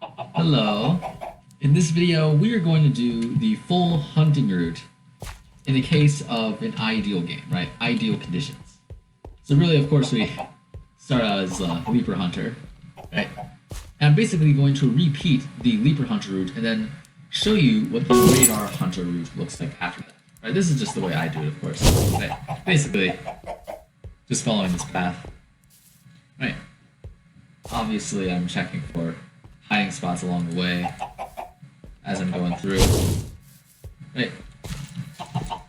Hello. In this video, we are going to do the full hunting route in the case of an ideal game, right? Ideal conditions. So really, of course, we start out as Leaper Hunter, right? And I'm basically going to repeat the Leaper Hunter route and then show you what the Radar Hunter route looks like after that. Right? This is just the way I do it, of course. Right? Basically, just following this path. Right? Obviously, I'm checking for hiding spots along the way as I'm going through. Right?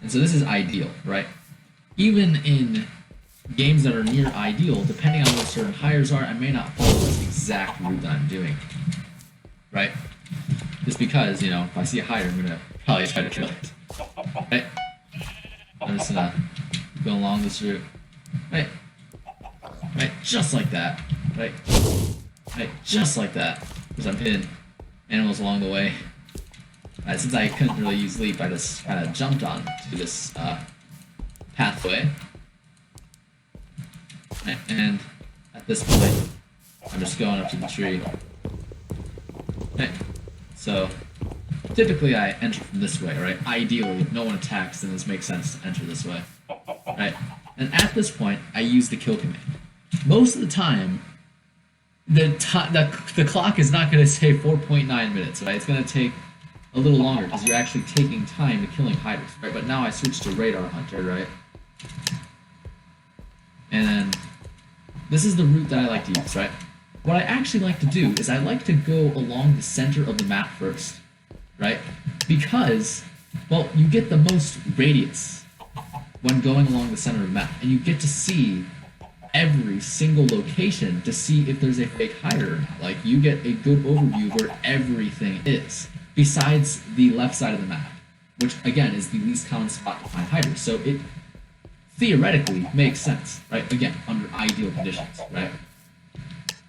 And so this is ideal, right? Even in games that are near ideal, depending on what certain hires are, I may not follow this exact route that I'm doing. Right? Just because, you know, if I see a hire, I'm gonna probably try to kill it. Right? I'm just gonna go along this route. Right? Right? Just like that. Right? Right? Just like that. Because I'm hitting animals along the way. Since I couldn't really use leap, I just kind of jumped on to this pathway. Right? And at this point, I'm just going up to the tree. Right? So, typically I enter from this way, right? Ideally, if no one attacks, then this makes sense to enter this way. Right? And at this point, I use the kill command. Most of the time, the clock is not going to say 4.9 minutes, right? It's going to take a little longer because you're actually taking time to killing hiders, right? But now I switch to Radar Hunter, right? And then this is the route that I like to use, right? What I actually like to do is I like to go along the center of the map first, right? Because, well, you get the most radius when going along the center of the map, and you get to see every single location to see if there's a fake hider or not. Like, you get a good overview of where everything is, besides the left side of the map, which, again, is the least common spot to find hiders. So it theoretically makes sense, right? Again, under ideal conditions, right?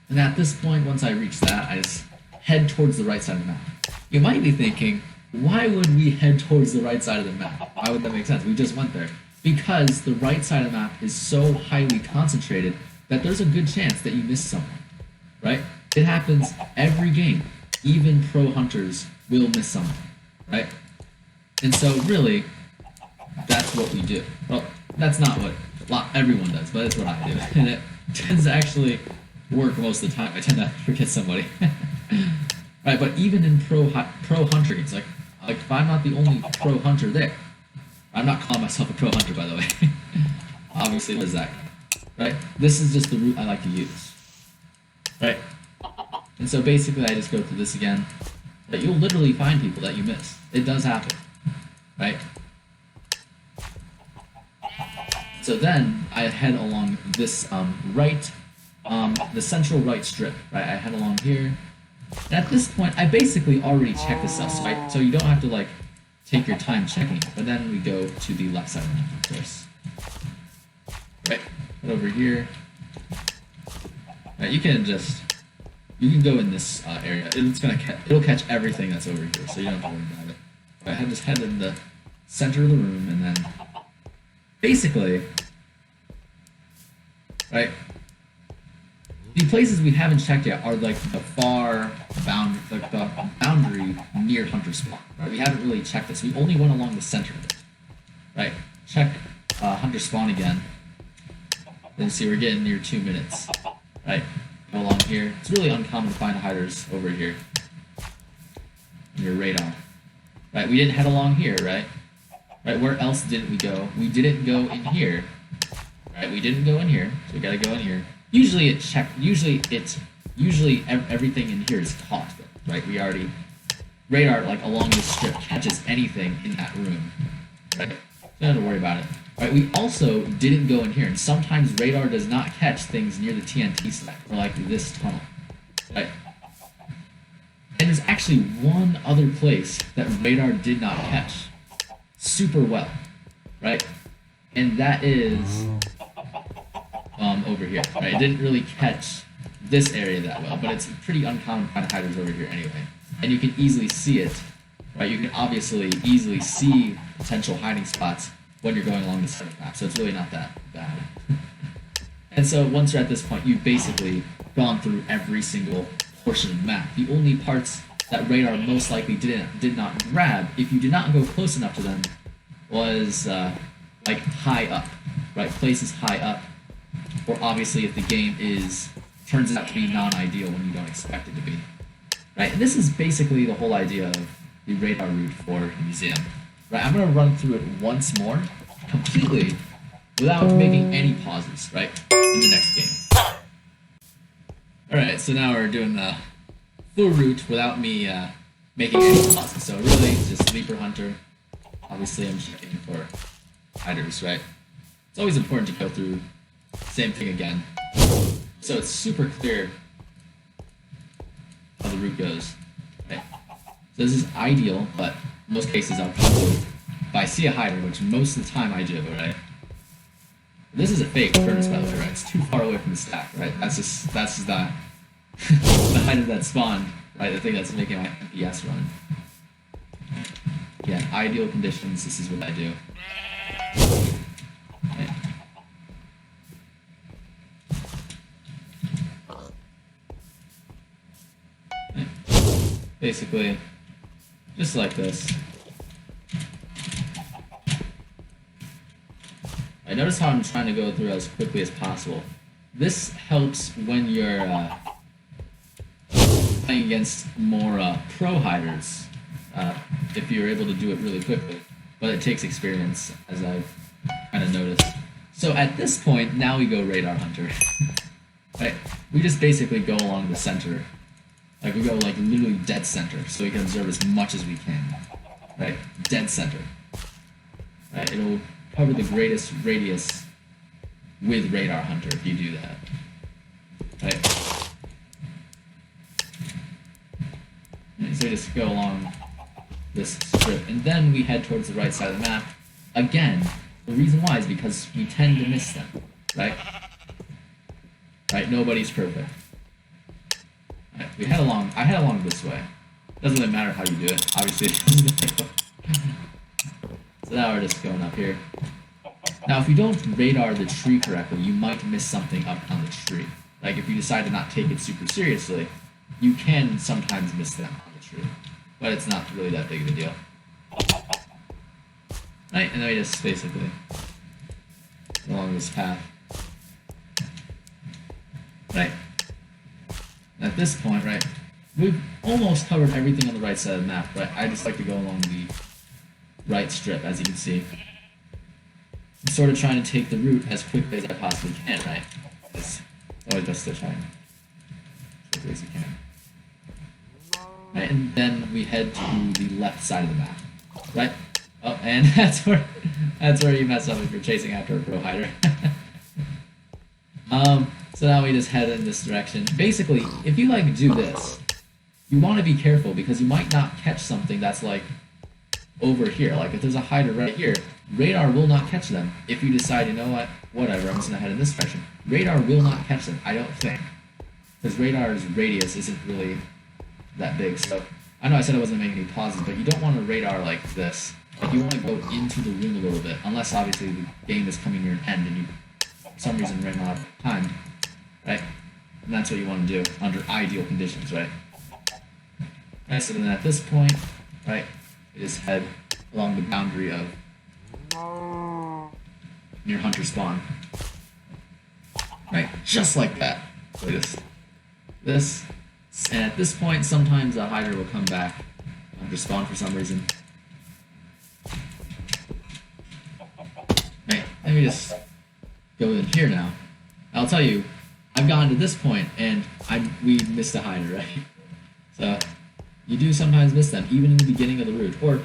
And at this point, once I reach that, I just head towards the right side of the map. You might be thinking, why would we head towards the right side of the map? Why would that make sense? We just went there. Because the right side of the map is so highly concentrated that there's a good chance that you miss someone, right? It happens every game. Even pro hunters will miss someone, right? And so really, that's what we do. Well, that's not what everyone does, but it's what I do. And it tends to actually work most of the time. I tend to forget somebody. Right, but even in pro hunter games, like if I'm not the only pro hunter there, I'm not calling myself a pro hunter, by the way. Obviously, what is that? Right? This is just the route I like to use. Right? And so basically, I just go through this again. But you'll literally find people that you miss. It does happen. Right? So then, I head along this the central right strip. Right? I head along here. And at this point, I basically already checked this out, right? So you don't have to, like, take your time checking it. But then we go to the left side of the map, of course. Right? Head over here. Right, you can go in this area. It'll catch everything that's over here, so you don't have to worry about it. Right, just head in the center of the room, and then basically, right, the places we haven't checked yet are like the boundary near Hunter Spawn. Right, we haven't really checked this. We only went along the center of it. Right, check Hunter Spawn again. Then see we're getting near 2 minutes. Right, go along here. It's really uncommon to find hiders over here. Near radar. Right, we didn't head along here, right? Right, where else didn't we go? We didn't go in here. Right, we didn't go in here, so we gotta go in here. Usually everything in here is caught, right? We already, radar, like, along this strip catches anything in that room, right? So don't have to worry about it. Right, we also didn't go in here, and sometimes radar does not catch things near the TNT site, or like this tunnel, right? And there's actually one other place that radar did not catch super well, right? And that is over here, right? It didn't really catch this area that well, but it's pretty uncommon to find hiders over here anyway. And you can easily see it, right? You can obviously easily see potential hiding spots when you're going along the center map, so it's really not that bad. And so once you're at this point, you've basically gone through every single portion of the map. The only parts that radar most likely did not grab, if you did not go close enough to them, was like high up, right? Places high up, or obviously if the game turns out to be non-ideal when you don't expect it to be, right? And this is basically the whole idea of the radar route for the museum, right? I'm gonna run through it once more, completely, without making any pauses, right? In the next game. All right, so now we're doing the full route without me making any pauses. So really, just Leaper Hunter. Obviously, I'm just looking for hiders, right? It's always important to go through the same thing again, so it's super clear how the route goes. Okay. So this is ideal, but in most cases I'll probably, if I see a hider, which most of the time I do, right? This is a fake furnace, by the way, right? It's too far away from the stack, right? That's just the the hider that spawned, right? The thing that's making my FPS run. Yeah, ideal conditions, this is what I do. Okay. Okay. Basically, just like this. I notice how I'm trying to go through as quickly as possible. This helps when you're playing against more pro hiders, if you're able to do it really quickly. But it takes experience, as I've kind of noticed. So at this point, now we go Radar Hunter. Right? We just basically go along the center. Like we go like literally dead center, so we can observe as much as we can. Right? Dead center. Right? It'll cover the greatest radius with Radar Hunter if you do that. Right? And so we just go along this strip, and then we head towards the right side of the map. Again, the reason why is because we tend to miss them, right? Right? Nobody's perfect. Right, we head along. I head along this way. Doesn't really matter how you do it. Obviously, it doesn't. So now we're just going up here. Now, if you don't radar the tree correctly, you might miss something up on the tree. Like if you decide to not take it super seriously, you can sometimes miss them on the tree. But it's not really that big of a deal. Right, and then we just basically go along this path. Right. And at this point, right, we've almost covered everything on the right side of the map, right? I just like to go along the right strip, as you can see. I'm sort of trying to take the route as quickly as I possibly can, right? It's always best to try as quickly as you can. Right, and then we head to the left side of the map, right? Oh, and that's where you mess up if you're chasing after a pro hider. So now we just head in this direction. Basically, if you like do this, you want to be careful because you might not catch something that's like over here. Like if there's a hider right here, radar will not catch them. If you decide, you know what, whatever, I'm just gonna head in this direction. Radar will not catch them, I don't think, because radar's radius isn't really that big. So I know I said I wasn't making any pauses, but you don't want to radar like this. Like you want to go into the room a little bit, unless obviously the game is coming near an end and you, for some reason, ran out of time, right? And that's what you want to do under ideal conditions, right? Right. So then at this point, right, you just head along the boundary of near hunter spawn, right? Just like that. So this. And at this point, sometimes a hider will come back under spawn for some reason. Right, let me just go in here now. I'll tell you, I've gotten to this point and we missed a hider, right? So you do sometimes miss them, even in the beginning of the route, or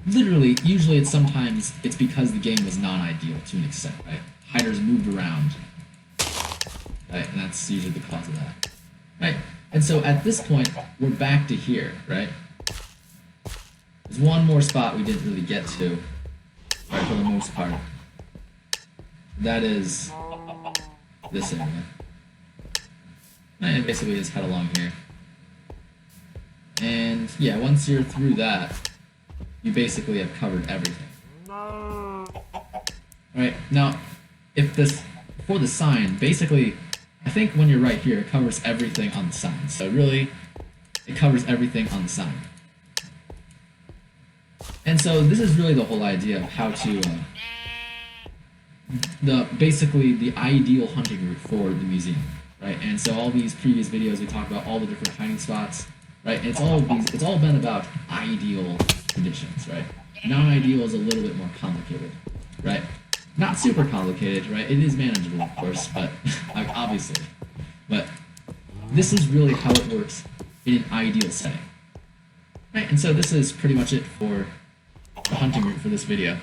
literally, usually it's because the game was non-ideal to an extent, right? Hiders moved around, right? And that's usually the cause of that, right? And so at this point, we're back to here, right? There's one more spot we didn't really get to, right, for the most part. That is this area. And basically just head along here. And yeah, once you're through that, you basically have covered everything. Right, now, for the sign, basically, I think when you're right here, it covers everything on the sign. So really, it covers everything on the side. And so this is really the whole idea of how to, basically the ideal hunting route for the museum, right? And so all these previous videos we talked about all the different hiding spots, right? And it's all been about ideal conditions, right? Non-ideal is a little bit more complicated, right? Not super complicated, right? It is manageable, of course, but obviously. But this is really how it works in an ideal setting, right? And so this is pretty much it for the hunting route for this video.